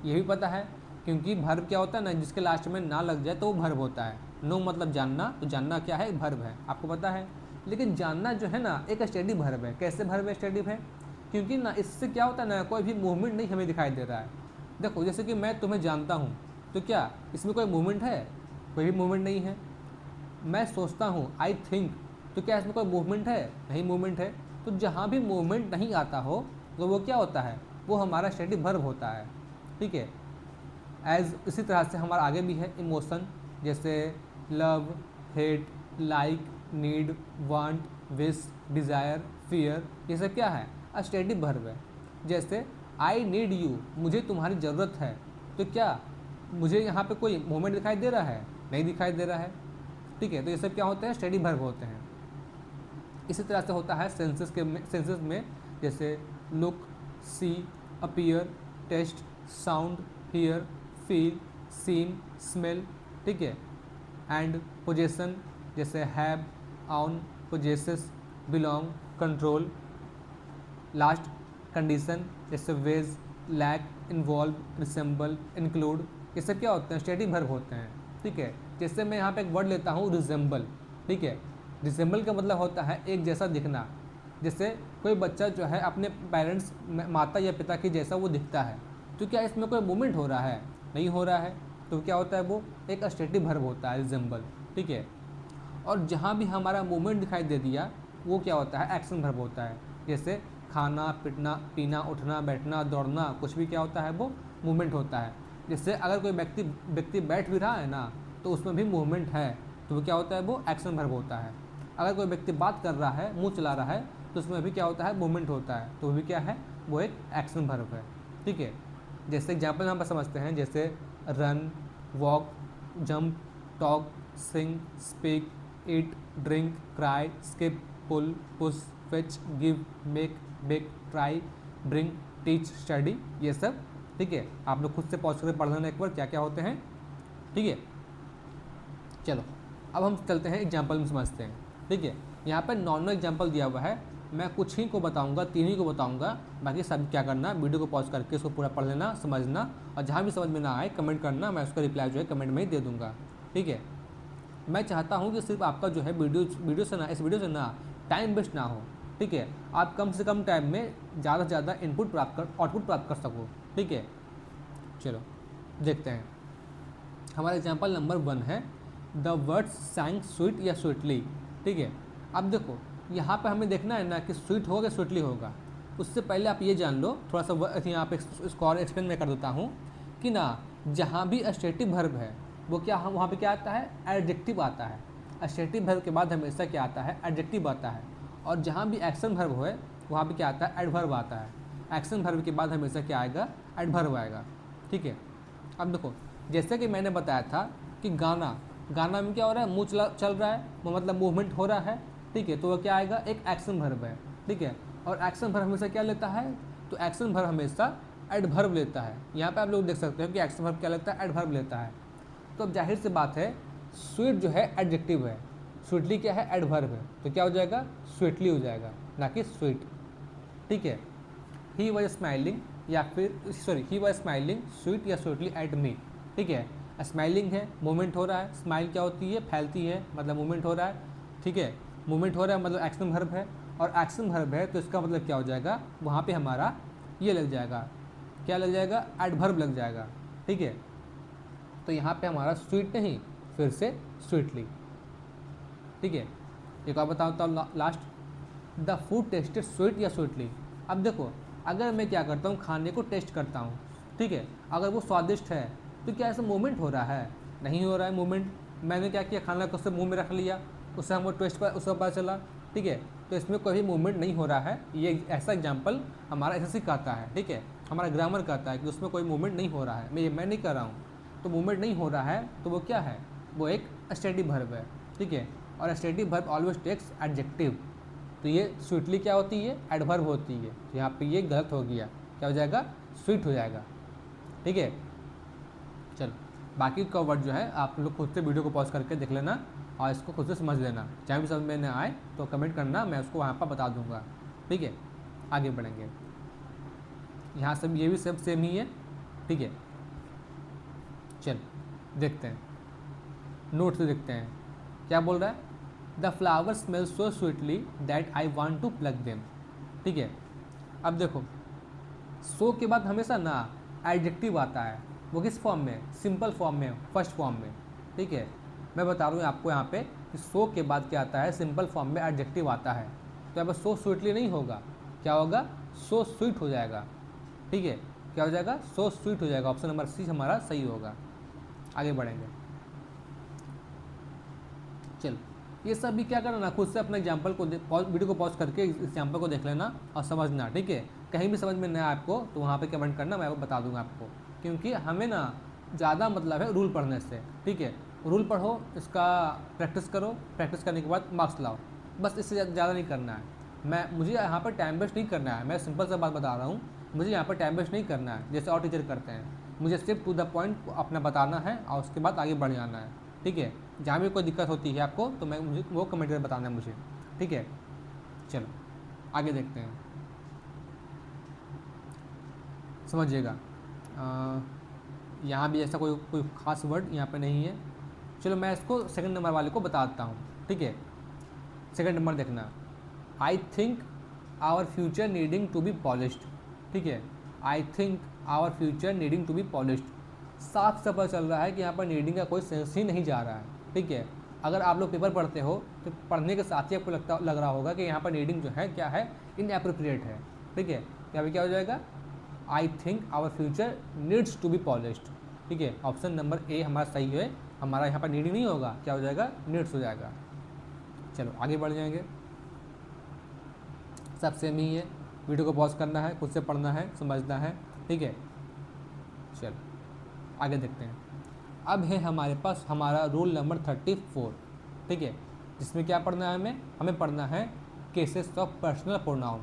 [SPEAKER 1] ये भी पता है। क्योंकि भर्ब क्या होता है ना, जिसके लास्ट में ना लग जाए तो वो भर्ब होता है। नो मतलब जानना, तो जानना क्या है, एक भर्ब है, आपको पता है। लेकिन जानना जो है ना एक स्टडी भर्ब है। कैसे भर्ब है, स्टडी है? क्योंकि ना इससे क्या होता है ना, कोई भी मूवमेंट नहीं हमें दिखाई दे रहा है। देखो जैसे कि मैं तुम्हें जानता हूँ, तो क्या इसमें कोई मूवमेंट है? कोई भी मूवमेंट नहीं है। मैं सोचता हूँ, आई थिंक, तो क्या इसमें कोई मूवमेंट है? नहीं मूवमेंट है। तो जहाँ भी मूवमेंट नहीं आता हो तो वो क्या होता है, वो हमारा स्टडी वर्ब होता है, ठीक है। इसी तरह से हमारा आगे भी है इमोशन, जैसे love, hate, like, need, want, wish, desire, fear, ये सब क्या है, स्टैटिक वर्ब है। जैसे आई नीड यू, मुझे तुम्हारी ज़रूरत है, तो क्या मुझे यहाँ पे कोई मूवमेंट दिखाई दे रहा है? नहीं दिखाई दे रहा है, ठीक है। तो ये सब क्या होते हैं, स्टैटिक वर्ब होते हैं। इसी तरह से होता है सेंसेस में, जैसे look, see, appear, taste, sound, hear, feel, seen, smell, ठीक है। एंड पोजेसन, जैसे have, own, possesses, belong, control. Last condition, जैसे weigh, lack, involve, resemble, include, ये सब क्या होते हैं, स्टैटिक वर्ब होते हैं, ठीक है। जैसे मैं यहाँ पे एक वर्ड लेता हूँ रिसेंबल, ठीक है। रिसेंबल का मतलब होता है एक जैसा दिखना। जैसे कोई बच्चा जो है अपने पेरेंट्स, माता या पिता के जैसा वो दिखता है, तो क्या इसमें कोई मूवमेंट हो रहा है? नहीं हो रहा है। तो क्या होता है, वो एक स्टैटिक वर्ब होता है, रिसेंबल, ठीक है। और जहाँ भी हमारा मूवमेंट दिखाई दे दिया वो क्या होता है, एक्शन वर्ब होता है। जैसे खाना, पीना, उठना, बैठना, दौड़ना, कुछ भी क्या होता है, वो मूवमेंट होता है। जैसे अगर कोई व्यक्ति बैठ भी रहा है ना, तो उसमें भी मूवमेंट है, तो वो क्या होता है, वो एक्शन वर्ब होता है। अगर कोई व्यक्ति बात कर रहा है, मुंह चला रहा है, तो उसमें भी क्या होता है, मूवमेंट होता है, तो वो भी क्या है, वो एक एक्शन वर्ब है, ठीक है। जैसे एग्जाम्पल हम समझते हैं, जैसे run, walk, jump, talk, sing, speak, eat, drink, cry, skip, pull, push, fetch, give, make, bake, try, bring, teach, study, ये सब, ठीक है। आप लोग खुद से पॉज करके पढ़ लेना एक बार क्या क्या होते हैं, ठीक है। चलो अब हम चलते हैं एग्जाम्पल में समझते हैं, ठीक है। यहाँ पर नॉर्मल एग्जाम्पल दिया हुआ है, मैं कुछ ही को बताऊंगा, 3 ही को बताऊंगा, बाकी सब क्या करना, वीडियो को पॉज करके इसको पूरा पढ़ लेना, समझना, और जहाँ भी समझ में ना आए कमेंट करना, मैं उसका रिप्लाई जो है कमेंट में ही दे दूँगा, ठीक है। मैं चाहता हूँ कि सिर्फ आपका जो है इस वीडियो से ना टाइम वेस्ट ना हो, ठीक है। आप कम से कम टाइम में ज़्यादा से ज़्यादा आउटपुट प्राप्त कर सको, ठीक है। चलो देखते हैं, हमारा एग्जाम्पल नंबर 1 है द वर्ड्स सैंग स्वीट या स्वीटली, ठीक है। अब देखो यहाँ पे हमें देखना है ना कि स्वीट होगा स्वीटली होगा। उससे पहले आप ये जान लो, थोड़ा सा यहाँ पे इसको और एक्सप्लेन मैं कर देता हूँ कि ना जहाँ भी स्टैटिक वर्ब है वो क्या, हम वहाँ पे क्या आता है, एडजेक्टिव आता है। स्टैटिक वर्ब के बाद हमेशा क्या आता है, एडजेक्टिव आता है। और जहाँ भी एक्शन वर्ब है वहाँ पे क्या आता है, एडवर्ब आता है। एक्शन वर्ब के बाद हमेशा क्या आएगा, एडवर्ब आएगा, ठीक है। अब देखो जैसे कि मैंने बताया था कि गाना में क्या हो रहा है, मुँह चल रहा है, वो मतलब मूवमेंट हो रहा है, ठीक है, तो वह क्या आएगा, एक एक्शन वर्ब है, ठीक है। और एक्शन वर्ब हमेशा क्या लेता है, तो एक्शन वर्ब हमेशा एडवर्ब लेता है। यहाँ पे आप लोग देख सकते हो कि एक्शन वर्ब क्या लेता है, एडवर्ब लेता है। तो अब जाहिर सी बात है, स्वीट जो है एडजेक्टिव है, स्वीटली क्या है, एडवर्ब है, तो क्या हो जाएगा, स्वीटली हो जाएगा, ना कि स्वीट, ठीक है। ही वॉज स्माइलिंग, या फिर sorry, he was smiling sweet या स्वीटली एट मी, ठीक है। स्माइलिंग है, मूवमेंट हो रहा है, स्माइल क्या होती है, फैलती है, मतलब मूवमेंट हो रहा है, ठीक है। मूवमेंट हो रहा है मतलब एक्शन वर्ब है, और एक्शन वर्ब है तो इसका मतलब क्या हो जाएगा, वहाँ पे हमारा ये लग जाएगा, क्या लग जाएगा, एडवर्ब लग जाएगा, ठीक है। तो यहाँ पे हमारा स्वीट नहीं, फिर से स्वीटली, ठीक है। एक और बताता हूँ last, the food tested sweet या स्वीटली। अब देखो, अगर मैं क्या करता हूँ, खाने को टेस्ट करता हूँ, ठीक है, अगर वो स्वादिष्ट है तो क्या ऐसा मूवमेंट हो रहा है, नहीं हो रहा है मूवमेंट। मैंने क्या किया, खाना को उससे मुंह में रख लिया, उससे हमको टेस्ट पर उसका पता चला, ठीक है। तो इसमें कोई मूवमेंट नहीं हो रहा है, ये ऐसा एग्जाम्पल हमारा ऐसा कहता है, ठीक है, हमारा ग्रामर कहता है कि उसमें कोई मूवमेंट नहीं हो रहा है, मैं नहीं कर रहा हूँ, तो मूवमेंट नहीं हो रहा है तो वो क्या है, वो एक स्टेटिव वर्ब है, ठीक है। और stative verb always takes adjective, तो ये स्वीटली क्या होती है, एडवर्ब होती है, तो यहाँ पे ये गलत हो गया, क्या हो जाएगा, स्वीट हो जाएगा, ठीक है। चलो, बाकी का वर्ड जो है आप लोग खुद से वीडियो को पॉज करके देख लेना और इसको खुद से समझ लेना, चाहे भी समझ में न आए तो कमेंट करना, मैं उसको वहाँ पर बता दूँगा, ठीक है। आगे बढ़ेंगे, यहाँ सब ये भी सब सेम ही है, ठीक है। चल देखते हैं, नोट से देखते हैं क्या बोल रहा है, the flower smell so sweetly that I want to pluck them, ठीक है। अब देखो, सो के बाद हमेशा ना एडजेक्टिव आता है, वो किस फॉर्म में, सिंपल फॉर्म में, फर्स्ट फॉर्म में, ठीक है। मैं बता रहा हूँ आपको यहाँ पे कि सो के बाद क्या आता है, सिंपल फॉर्म में एडजेक्टिव आता है, तो यहाँ पर सो स्वीटली नहीं होगा, क्या होगा, सो स्वीट हो जाएगा, ठीक है। क्या हो जाएगा, सो स्वीट हो जाएगा, ऑप्शन नंबर सी हमारा सही होगा। आगे बढ़ेंगे, चल ये सब भी क्या करना ना, खुद से अपने एग्जाम्पल को वीडियो को पॉज करके एग्जाम्पल को देख लेना और समझना, ठीक है। कहीं भी समझ में नहीं आया आपको तो वहाँ पे कमेंट करना, मैं आपको बता दूंगा आपको, क्योंकि हमें ना ज़्यादा मतलब है रूल पढ़ने से, ठीक है। रूल पढ़ो, इसका प्रैक्टिस करो, प्रैक्टिस करने के बाद मार्क्स लाओ, बस इससे ज़्यादा नहीं करना है। मुझे यहाँ पर टाइम वेस्ट नहीं करना है, मैं सिंपल सा बात बता रहा हूँ, मुझे यहाँ पर टाइम वेस्ट नहीं करना है जैसे और टीचर करते हैं, मुझे सिर्फ टू द पॉइंट अपना बताना है और उसके बाद आगे बढ़ जाना है, ठीक है। जहाँ भी कोई दिक्कत होती है आपको तो मुझे वो कमेंट में बताना है मुझे, ठीक है। चलो आगे देखते हैं, समझिएगा। यहाँ भी ऐसा कोई खास वर्ड यहाँ पे नहीं है। चलो मैं इसको सेकंड नंबर वाले को बताता हूँ, ठीक है। सेकंड नंबर देखना, I think our future needing to be polished, ठीक है। I think our future needing to be polished, साफ से पता चल रहा है कि यहाँ पर नीडिंग का कोई सेंस ही नहीं जा रहा है, ठीक है। अगर आप लोग पेपर पढ़ते हो तो पढ़ने के साथ ही आपको लग रहा होगा कि यहाँ पर नीडिंग जो है क्या है, इनएप्रोप्रिएट है, ठीक है। यहाँ पर क्या हो जाएगा, I think our future needs to be polished, ठीक है। ऑप्शन नंबर ए हमारा सही है, हमारा यहाँ पर नीडिंग नहीं होगा, क्या हो जाएगा, नीड्स हो जाएगा। चलो आगे बढ़ जाएंगे, सब सेम ही है, वीडियो को पॉज करना है, खुद से पढ़ना है, समझना है, ठीक है। चलो आगे देखते हैं, अब है हमारे पास हमारा रूल नंबर 34, ठीक है, जिसमें क्या पढ़ना है, हमें पढ़ना है केसेस ऑफ पर्सनल प्रोनाउन,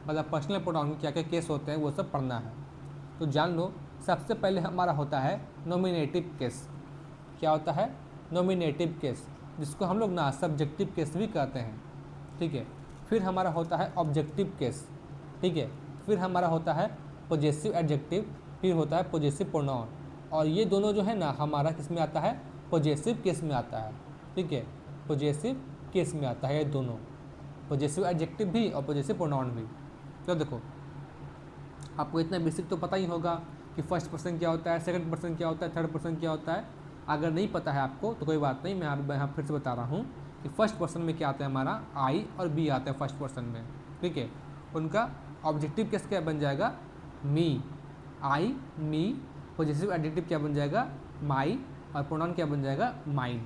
[SPEAKER 1] मतलब पर्सनल प्रोनाउन में क्या क्या केस होते हैं वो सब पढ़ना है। तो जान लो, सबसे पहले हमारा होता है नॉमिनेटिव केस। क्या होता है, नॉमिनेटिव केस, जिसको हम लोग ना सब्जेक्टिव केस भी कहते हैं, ठीक है। फिर हमारा होता है ऑब्जेक्टिव केस, ठीक है। फिर हमारा होता है पॉजेसिव एडजेक्टिव, फिर होता है पॉजेसिव प्रोनाउन, और ये दोनों जो है ना हमारा किस में आता है, पॉजेसिव केस में आता है, ठीक है। पॉजेसिव केस में आता है ये दोनों, पॉजेसिव एडजेक्टिव भी और पॉजेसिव प्रोनाउन भी। तो देखो, आपको इतना बेसिक तो पता ही होगा कि फर्स्ट पर्सन क्या होता है, सेकंड पर्सन क्या होता है, थर्ड पर्सन क्या होता है। अगर नहीं पता है आपको तो कोई बात नहीं, मैं यहाँ फिर से बता रहा हूँ कि फर्स्ट पर्सन में क्या आता है, हमारा आई और बी आता है फर्स्ट पर्सन में, ठीक है। उनका ऑब्जेक्टिव केस क्या बन जाएगा, मी, आई, मी। पॉजेसिव एडजेक्टिव क्या बन जाएगा, माई, और प्रोनाउन क्या बन जाएगा, माइन,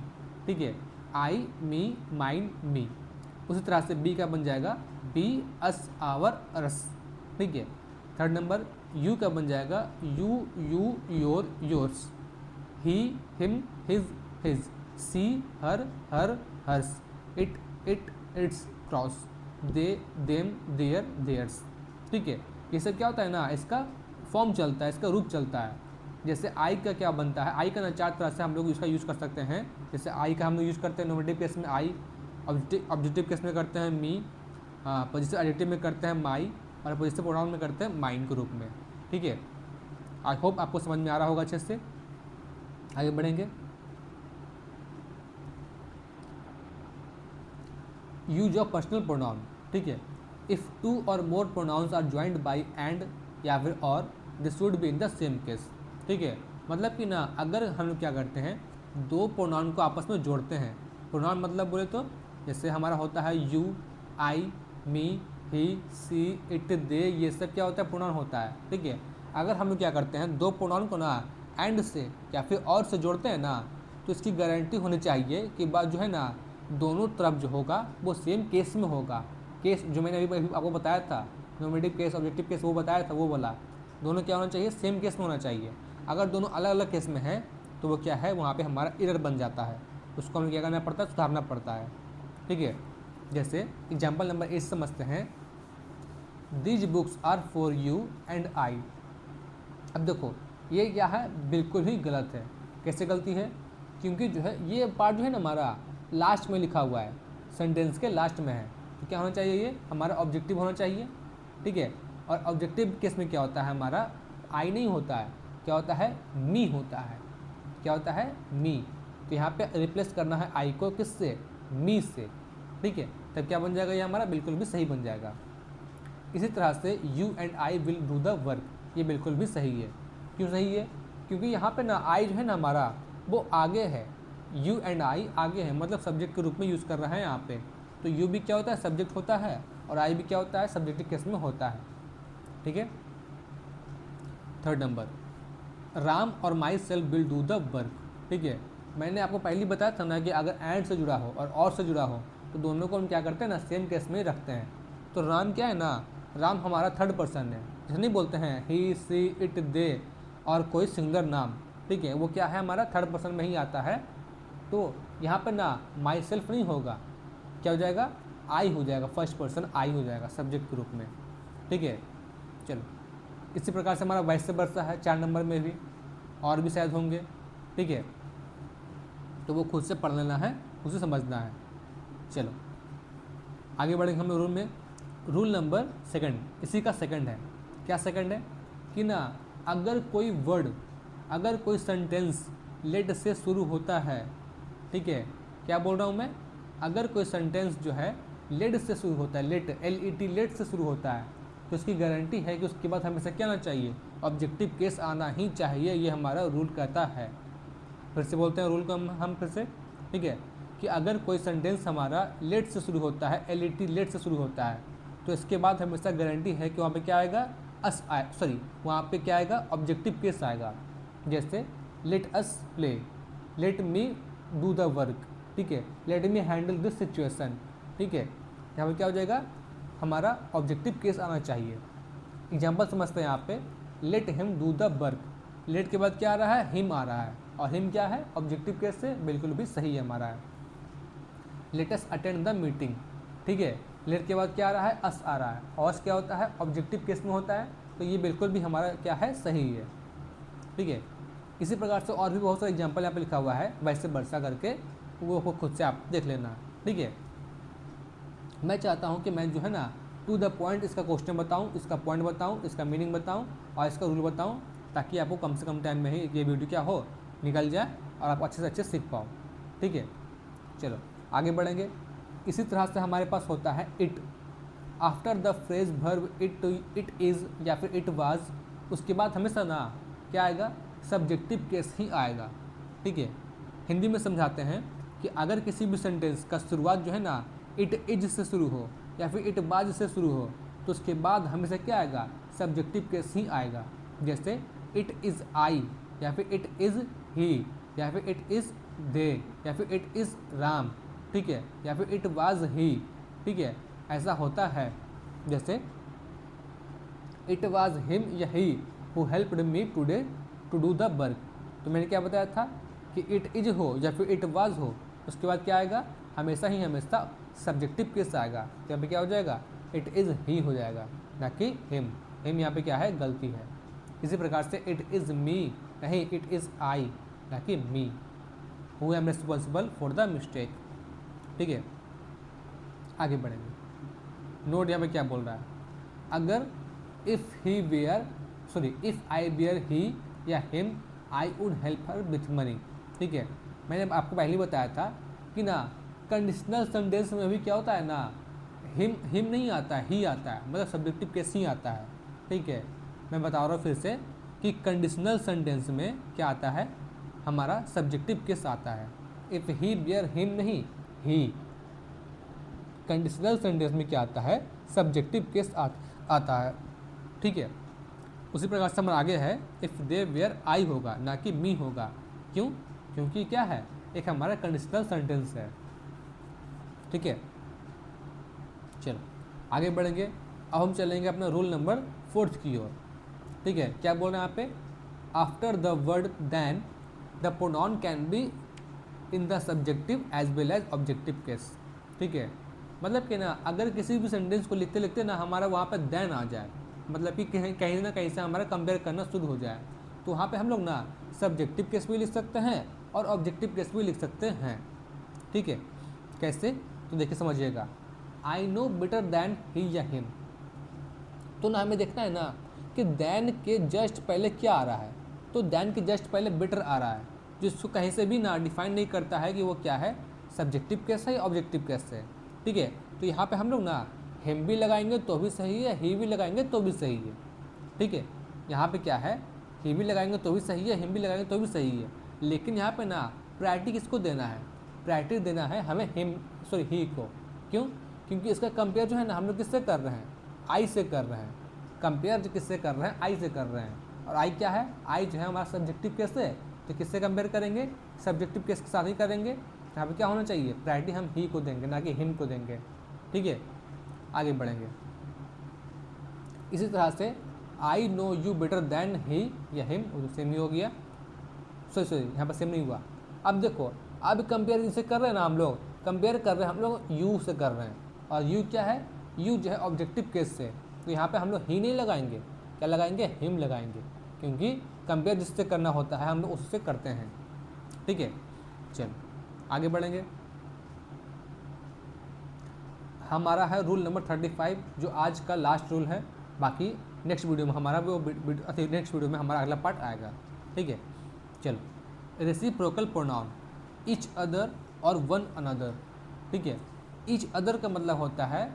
[SPEAKER 1] ठीक है। आई, मी, माइन, मी। उसी तरह से बी का बन जाएगा बी, अस, आवर, अरस, ठीक है। थर्ड नंबर यू का बन जाएगा you, you, your, yours. He, him, his, his. She, her, her, hers. It, it, its, क्रॉस, दे, देम, देयर, देयर्स। ठीक है, ये सब क्या होता है ना, इसका फॉर्म चलता है, इसका रूप चलता है। जैसे आई का क्या बनता है, आई का ना 4 तरह से हम लोग इसका यूज़ कर सकते हैं। जैसे आई का हम लोग यूज़ करते हैं नॉमिनेटिव केस में आई, ऑब्जेक्टिव केस में करते हैं मी, पॉजिटिव एडिटिव में करते हैं माई, और पॉजिटिव प्रोनाउन में करते हैं माइन के रूप में। ठीक है, आई होप आपको समझ में आ रहा होगा अच्छे से। आगे बढ़ेंगे। Use of personal pronoun. ठीक है, इफ़ 2 और more pronouns are joined by and या फिर और, this would be in the same case. ठीक है, मतलब कि ना अगर हम लोग क्या करते हैं, 2 प्रोनाउन को आपस में जोड़ते हैं। प्रोनाउन मतलब बोले तो जैसे हमारा होता है you, I, me, he, C, it, दे, ये सब क्या होता है, प्रोनाउन होता है। ठीक है, अगर हम लोग क्या करते हैं, 2 प्रोनाउन को ना एंड से या फिर और से जोड़ते हैं ना, तो इसकी गारंटी होनी चाहिए कि बात जो है ना दोनों तरफ जो होगा वो सेम केस में होगा। केस जो मैंने अभी आपको बताया था, नॉमिनेटिव केस, ऑब्जेक्टिव केस, वो बताया था, वो बोला दोनों क्या होना चाहिए, सेम केस में होना चाहिए। अगर दोनों अलग अलग केस में है तो वो क्या है, वहाँ पे हमारा एरर बन जाता है, उसको हमें क्या करना पड़ता है, सुधारना पड़ता है। ठीक है, जैसे एग्जाम्पल नंबर 8 समझते हैं। These books are for you and I. अब देखो ये क्या है, बिल्कुल ही गलत है। कैसे गलती है, क्योंकि जो है ये पार्ट जो है ना हमारा लास्ट में लिखा हुआ है, सेंटेंस के लास्ट में है, तो क्या होना चाहिए, ये हमारा ऑब्जेक्टिव होना चाहिए। ठीक है, और ऑब्जेक्टिव केस में क्या होता है, हमारा आई नहीं होता है, क्या होता है, मी होता है। क्या होता है, मी। तो यहाँ पे रिप्लेस करना है आई को किससे, मी से। ठीक है, तब क्या बन जाएगा, ये हमारा बिल्कुल भी सही बन जाएगा। इसी तरह से you and I will do the work, ये बिल्कुल भी सही है। क्यों सही है, क्योंकि यहाँ पे ना आई जो है ना हमारा वो आगे है, यू एंड आई आगे है, मतलब सब्जेक्ट के रूप में यूज़ कर रहा है यहाँ पे। तो यू भी क्या होता है, सब्जेक्ट होता है, और आई भी क्या होता है, सब्जेक्टिव केस में होता है। ठीक है, 3rd नंबर, राम और my self will do the work. ठीक है, मैंने आपको पहले बताया था ना कि अगर एंड से जुड़ा हो और से जुड़ा हो तो दोनों को हम क्या करते हैं ना, सेम केस में रखते हैं। तो राम क्या है ना, राम हमारा 3rd पर्सन है, जैसे नहीं बोलते हैं ही, सी, इट, दे और कोई सिंगुलर नाम। ठीक है, वो क्या है, हमारा 3rd पर्सन में ही आता है। तो यहाँ पर ना माई सेल्फ नहीं होगा, क्या हो जाएगा, आई हो जाएगा, 1st पर्सन आई हो जाएगा सब्जेक्ट के रूप में। ठीक है, चलो इसी प्रकार से हमारा वैसे वर्षा है 4 नंबर में भी, और भी शायद होंगे। ठीक है, तो वो खुद से पढ़ लेना है, खुद से समझना है। चलो आगे बढ़ेंगे हम रूल में। रूल नंबर 2 इसी का 2 है। क्या 2 है कि ना अगर कोई वर्ड, अगर कोई सेंटेंस लेट से शुरू होता है। ठीक है, क्या बोल रहा हूँ मैं, अगर कोई सेंटेंस जो है लेट से शुरू होता है, लेट, LET, लेट से शुरू होता है, तो इसकी गारंटी है कि उसके बाद हमेशा क्या आना चाहिए, ऑब्जेक्टिव केस आना ही चाहिए। ये हमारा रूल कहता है। फिर से बोलते हैं रूल को हम फिर से। ठीक है, कि अगर कोई सेंटेंस हमारा लेट से शुरू होता है, LET लेट से शुरू होता है, तो इसके बाद हमेशा गारंटी है कि वहाँ पे क्या आएगा, वहाँ पे क्या आएगा, ऑब्जेक्टिव केस आएगा। जैसे let us play, let me do the work. ठीक है, let me handle this situation. ठीक है, यहाँ पर क्या हो जाएगा, हमारा ऑब्जेक्टिव केस आना चाहिए। एग्जाम्पल समझते हैं यहाँ पे, let him do the work, let के बाद क्या आ रहा है, हिम आ रहा है, और हिम क्या है, ऑब्जेक्टिव केस से बिल्कुल भी सही है हमारा है। Let us attend the meeting. ठीक है, लेट के बाद क्या आ रहा है, अस आ रहा है, और क्या होता है, ऑब्जेक्टिव केस में होता है, तो ये बिल्कुल भी हमारा क्या है, सही है। ठीक है, इसी प्रकार से और भी बहुत सारे एग्जाम्पल यहाँ पे लिखा हुआ है वैसे वर्षा करके, वो खुद से आप देख लेना। ठीक है, मैं चाहता हूँ कि मैं जो है ना टू द पॉइंट इसका क्वेश्चन बताऊँ, इसका पॉइंट बताऊँ, इसका मीनिंग बताऊँ और इसका रूल बताऊँ, ताकि आपको कम से कम टाइम में ही ये वीडियो क्या हो, निकल जाए और आप अच्छे से अच्छे सीख पाओ। ठीक है, चलो आगे बढ़ेंगे। इसी तरह से हमारे पास होता है it. After the phrase verb it is या फिर इट वाज, उसके बाद हमेशा ना क्या आएगा, सब्जेक्टिव केस ही आएगा। ठीक है, हिंदी में समझाते हैं कि अगर किसी भी सेंटेंस का शुरुआत जो है ना इट इज से शुरू हो या फिर इट वाज से शुरू हो, तो उसके बाद हमेशा क्या आएगा, सब्जेक्टिव केस ही आएगा। जैसे इट इज़ आई या फिर इट इज़ ही या फिर इट इज़ दे या फिर इट इज़ राम। ठीक है, या फिर इट वाज ही। ठीक है, ऐसा होता है। जैसे इट वाज हिम या he who helped me today to do the work. तो मैंने क्या बताया था कि इट इज हो या फिर इट वाज हो, उसके बाद क्या आएगा, हमेशा ही हमेशा सब्जेक्टिव केस आएगा तो यहाँ पे क्या हो जाएगा, इट इज़ ही हो जाएगा, ना कि हिम। हिम यहाँ पे क्या है, गलती है। इसी प्रकार से इट इज़ मी, नहीं इट इज़ आई, ना कि me, who am responsible for the mistake. ठीक है, आगे बढ़ेंगे। नोट यहाँ पे क्या बोल रहा है, अगर इफ़ आई वेयर ही या him I would help her with money. ठीक है, मैंने आपको पहले बताया था कि ना कंडीशनल सेंटेंस में भी क्या होता है ना, हिम नहीं आता है, ही आता है, मतलब सब्जेक्टिव केस ही आता है। ठीक है, मैं बता रहा हूँ फिर से कि कंडीशनल सेंटेंस में क्या आता है, हमारा सब्जेक्टिव केस आता है। इफ़ ही वेयर हिम नहीं, ही। कंडीशनल सेंटेंस में क्या आता है, सब्जेक्टिव केस आता है। ठीक है, उसी प्रकार से हमारा आगे है, इफ़ दे वेयर आई होगा, ना कि मी होगा। क्यों, क्योंकि क्या है, एक हमारा कंडीशनल सेंटेंस है। ठीक है, चलो आगे बढ़ेंगे। अब हम चलेंगे अपना रूल नंबर 4 की ओर। ठीक है, क्या बोल रहे हैं यहाँ पे, after the word then the pronoun can be in the subjective as well as objective case. ठीक है, मतलब कि ना अगर किसी भी सेंटेंस को लिखते लिखते ना हमारा वहाँ पे देन आ जाए, मतलब कि कहीं ना कहीं से हमारा कंपेयर करना शुरू हो जाए, तो वहाँ पे हम लोग ना सब्जेक्टिव केस भी लिख सकते हैं और ऑब्जेक्टिव केस भी लिख सकते हैं। ठीक है, कैसे, तो देखिए समझिएगा। I know better than he या हिम, तो ना हमें देखना है ना कि दैन के जस्ट पहले क्या आ रहा है, तो दैन के जस्ट पहले बेटर आ रहा है, जिसको कहीं से भी ना डिफाइन नहीं करता है कि वो क्या है, सब्जेक्टिव केस है या ऑब्जेक्टिव केस है। ठीक है, तो यहाँ पे हम लोग ना हिम भी लगाएंगे तो भी सही है, ही भी लगाएंगे तो भी सही है। ठीक है, यहाँ पे क्या है, ही भी लगाएंगे तो भी सही है, हिम भी लगाएंगे तो भी सही है, लेकिन यहाँ पे ना प्रायोरिटी किसको देना है, प्रायोरिटी देना है हमें ही को। क्यों, क्योंकि इसका कंपेयर जो है ना हम लोग किससे कर रहे हैं, आई से कर रहे हैं। कंपेयर जो किससे कर रहे हैं, आई से कर रहे हैं, और आई क्या है, आई जो है हमारा सब्जेक्टिव केस है, तो किससे कंपेयर करेंगे, सब्जेक्टिव केस के साथ ही करेंगे। यहाँ पे क्या होना चाहिए, प्रायोरिटी हम ही को देंगे, ना कि हिम को देंगे। ठीक है, आगे बढ़ेंगे। इसी तरह से I know you better than he या हिम, सेम ही हो गया। सॉरी यहाँ पर सेम नहीं हुआ। अब देखो, अब कंपेयर इनसे कर रहे हैं ना हम लोग, कंपेयर कर रहे हैं हम लोग यू से कर रहे हैं, और यू क्या है, यू जो है ऑब्जेक्टिव केस से, तो यहाँ पे हम लोग ही नहीं लगाएंगे, क्या लगाएंगे, हिम लगाएंगे, क्योंकि कंपेयर जिससे करना होता है हम लोग उससे करते हैं। ठीक है, चलो आगे बढ़ेंगे। हमारा है रूल नंबर 35, जो आज का लास्ट रूल है। बाकी नेक्स्ट वीडियो में हमारा नेक्स्ट वीडियो में हमारा अगला पार्ट आएगा। ठीक है, चलो। रेसिप्रोकल प्रोनाउन, ईच अदर और वन अनदर। ठीक है, ईच अदर का मतलब होता है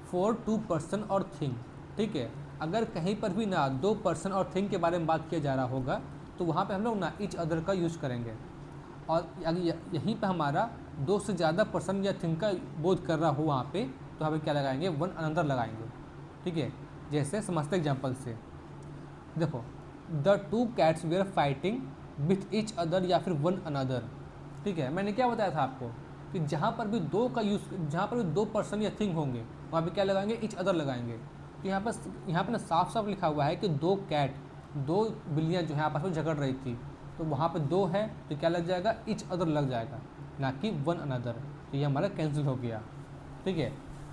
[SPEAKER 1] फॉर टू पर्सन और थिंग। ठीक है, अगर कहीं पर भी ना दो पर्सन और थिंग के बारे में बात किया जा रहा होगा तो वहाँ पे हम लोग ना ईच अदर का यूज़ करेंगे, और यहीं पे हमारा दो से ज़्यादा पर्सन या थिंग का बोध कर रहा हो वहाँ पे, तो हमें क्या लगाएंगे, वन अनदर लगाएंगे। ठीक है, जैसे समझते एग्जाम्पल से, देखो, the two cats where fighting with each other या फिर वन अनदर। ठीक है, मैंने क्या बताया था आपको कि जहाँ पर भी दो का यूज़, जहाँ पर भी दो पर्सन या थिंग होंगे वहाँ पे क्या लगाएंगे, ईच अदर लगाएंगे। तो यहाँ पर ना साफ साफ लिखा हुआ है कि दो कैट, दो बिल्लियाँ जो है आपस में झगड़ रही थी, तो वहाँ पे दो है तो क्या लग जाएगा, ईच अदर लग जाएगा, ना कि वन अनदर। तो ये हमारा कैंसिल हो गया। ठीक है,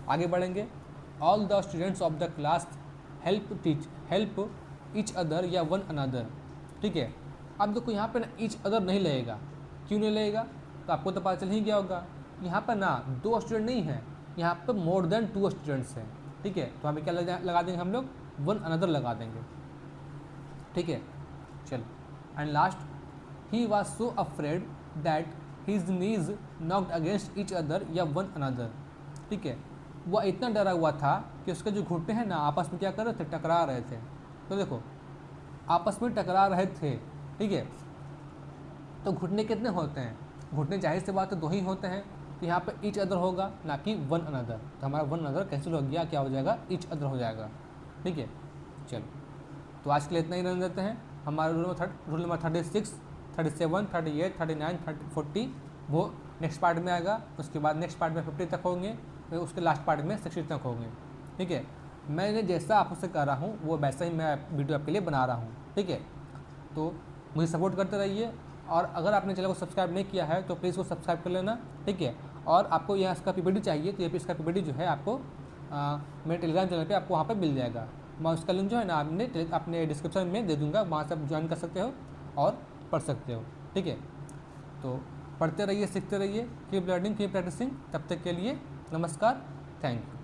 [SPEAKER 1] आगे बढ़ेंगे। All the students of the class help each other या वन अनदर। ठीक है, अब देखो यहाँ पे ना ईच अदर नहीं लगेगा, क्यों नहीं लगेगा, तो आपको तो पता चल ही गया होगा, यहाँ पर ना दो स्टूडेंट नहीं है, यहाँ पर मोर देन टू स्टूडेंट्स हैं। ठीक है, तो हमें क्या लगा देंगे हम लोग, वन अनदर लगा देंगे। ठीक है, चलो। And last, he was so afraid that his knees knocked against each other या वन अनदर। ठीक है, वह इतना डरा हुआ था कि उसके जो घुटने हैं ना आपस में क्या कर रहे थे, टकरा रहे थे। तो देखो, आपस में टकरा रहे थे। ठीक है, तो घुटने कितने होते हैं, घुटने जाहिर से बात है दो ही होते हैं, तो यहाँ पे ईच अदर होगा, ना कि वन अनदर। तो हमारा वन अनदर कैंसिल हो गया, क्या हो जाएगा, ईच अदर हो जाएगा। ठीक है, चलो, तो आज के लिए इतना ही रहने देते हैं। हमारा रूल नंबर 36, 37, 38, 39, 40 वो नेक्स्ट पार्ट में आएगा। उसके बाद नेक्स्ट पार्ट में 50 तक होंगे, फिर उसके लास्ट पार्ट में 60 तक होंगे। ठीक है, मैंने जैसा आपसे कर रहा हूँ वो वैसा ही मैं वीडियो आपके लिए बना रहा हूँ। ठीक है, तो मुझे सपोर्ट करते रहिए, और अगर आपने चैनल को सब्सक्राइब नहीं किया है तो प्लीज़ वो सब्सक्राइब कर लेना। ठीक है, और आपको यहाँ इसका PPT चाहिए तो ये इसका PPT जो है आपको मेरे टेलीग्राम चैनल पे आपको वहाँ पे मिल जाएगा। मैं उसका लिंक जो है ना अपने डिस्क्रिप्शन में दे दूँगा, वहाँ से आप ज्वाइन कर सकते हो और पढ़ सकते हो। ठीक है, तो पढ़ते रहिए, सीखते रहिए, कीप लर्निंग, कीप प्रैक्टिसिंग। तब तक के लिए नमस्कार, थैंक यू।